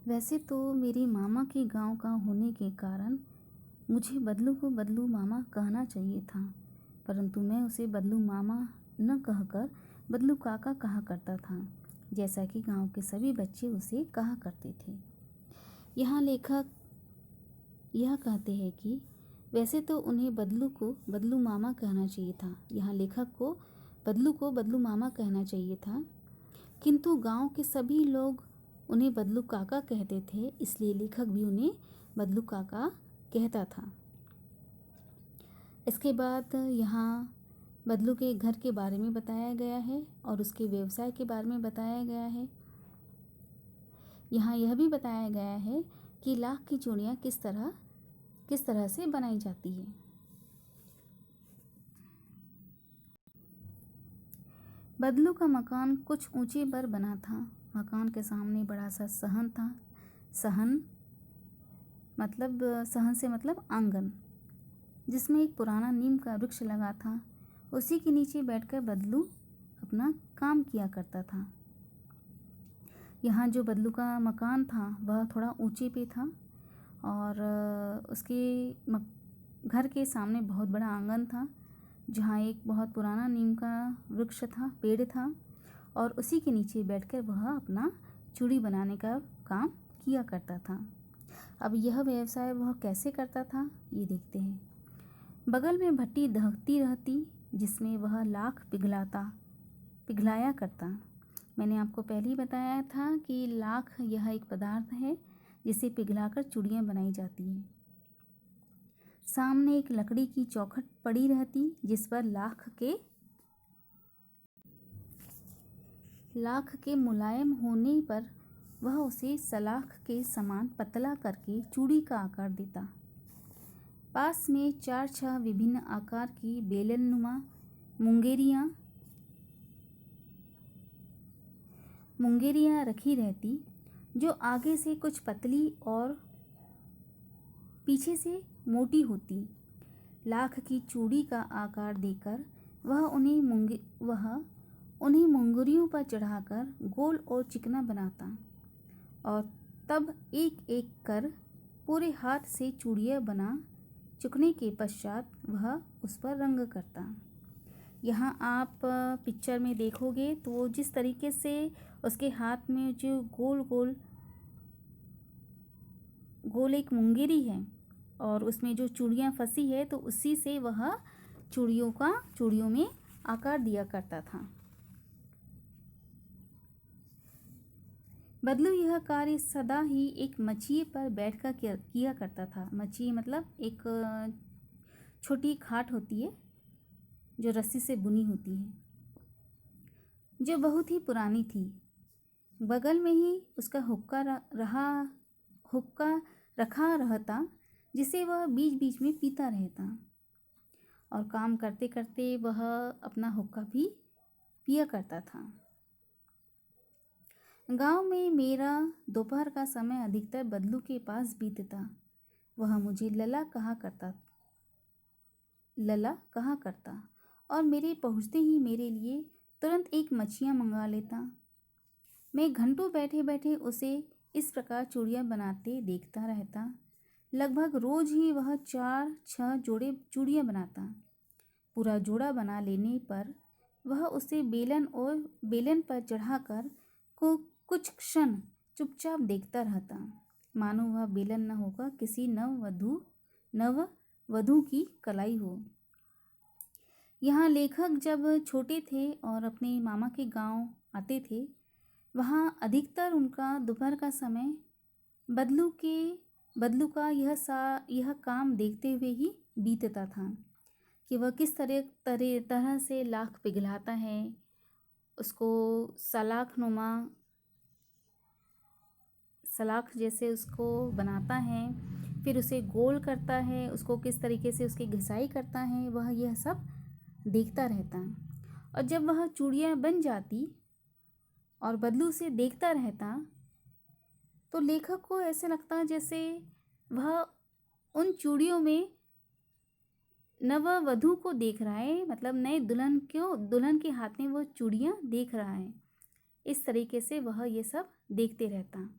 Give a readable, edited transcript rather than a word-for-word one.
वैसे तो मेरी मामा के गांव का होने के कारण मुझे बदलू को बदलू मामा कहना चाहिए था, परंतु मैं उसे बदलू मामा न कहकर बदलू काका कहा करता था, जैसा कि गांव के सभी बच्चे उसे कहा करते थे। यहाँ लेखक यह कहते हैं कि वैसे तो उन्हें बदलू को बदलू मामा कहना चाहिए था। यहाँ लेखक को बदलू मामा कहना चाहिए था, किंतु गांव के सभी लोग उन्हें बदलू काका कहते थे, इसलिए लेखक भी उन्हें बदलू काका कहता था। इसके बाद यहाँ बदलू के घर के बारे में बताया गया है और उसके व्यवसाय के बारे में बताया गया है। यहाँ यह भी बताया गया है कि लाख की चूड़ियाँ किस तरह से बनाई जाती है। बदलू का मकान कुछ ऊंचे पर बना था। मकान के सामने बड़ा सा सहन था। सहन से मतलब आंगन, जिसमें एक पुराना नीम का वृक्ष लगा था। उसी के नीचे बैठकर बदलू अपना काम किया करता था। यहाँ जो बदलू का मकान था वह थोड़ा ऊंचे पे था और उसके घर के सामने बहुत बड़ा आंगन था, जहाँ एक बहुत पुराना नीम का वृक्ष था, पेड़ था, और उसी के नीचे बैठकर वह अपना चूड़ी बनाने का काम किया करता था। अब यह व्यवसाय वह कैसे करता था ये देखते हैं। बगल में भट्टी दहकती रहती, जिसमें वह लाख पिघलाया करता। मैंने आपको पहले ही बताया था कि लाख यह एक पदार्थ है जिसे पिघलाकर चूड़ियाँ बनाई जाती हैं। सामने एक लकड़ी की चौखट पड़ी रहती, जिस पर लाख के मुलायम होने पर वह उसे सलाख के समान पतला करके चूड़ी का आकार देता। पास में 4-6 विभिन्न आकार की बेलनुमा मुंगेरियाँ रखी रहती, जो आगे से कुछ पतली और पीछे से मोटी होती। लाख की चूड़ी का आकार देकर वह उन्हें मुंगरियों पर चढ़ाकर गोल और चिकना बनाता और तब एक एक कर पूरे हाथ से चूड़ियाँ बना चुकने के पश्चात वह उस पर रंग करता। यहाँ आप पिक्चर में देखोगे तो जिस तरीके से उसके हाथ में जो गोल एक मुंगेरी है और उसमें जो चूड़ियाँ फंसी है, तो उसी से वह चूड़ियों में आकार दिया करता था। बदलू यह कार्य सदा ही एक मचिए पर बैठकर किया करता था। मचिए मतलब एक छोटी खाट होती है जो रस्सी से बुनी होती है, जो बहुत ही पुरानी थी। बगल में ही उसका हुक्का रखा रहता, जिसे वह बीच बीच में पीता रहता और काम करते करते वह अपना हुक्का भी पिया करता था। गांव में मेरा दोपहर का समय अधिकतर बदलू के पास बीतता। वह मुझे लला कहा करता और मेरे पहुँचते ही मेरे लिए तुरंत एक मछियाँ मंगा लेता। मैं घंटों बैठे बैठे उसे इस प्रकार चूड़ियाँ बनाते देखता रहता। लगभग रोज ही वह 4-6 जोड़े चूड़ियाँ बनाता। पूरा जोड़ा बना लेने पर वह उसे बेलन पर चढ़ाकर कुछ क्षण चुपचाप देखता रहता, मानो वह बेलन न होकर किसी नववधू की कलाई हो। यहाँ लेखक जब छोटे थे और अपने मामा के गांव आते थे, वहाँ अधिकतर उनका दोपहर का समय बदलू का यह काम देखते हुए ही बीतता था कि वह किस तरह से लाख पिघलाता है, उसको सलाख जैसे उसको बनाता है, फिर उसे गोल करता है, उसको किस तरीके से उसकी घिसाई करता है, वह यह सब देखता रहता। और जब वह चूड़ियाँ बन जाती और बदलू से देखता रहता, तो लेखक को ऐसे लगता जैसे वह उन चूड़ियों में नववधू को देख रहा है, मतलब नए दुल्हन के हाथ में वो चूड़ियाँ देख रहा है। इस तरीके से वह ये सब देखते रहता।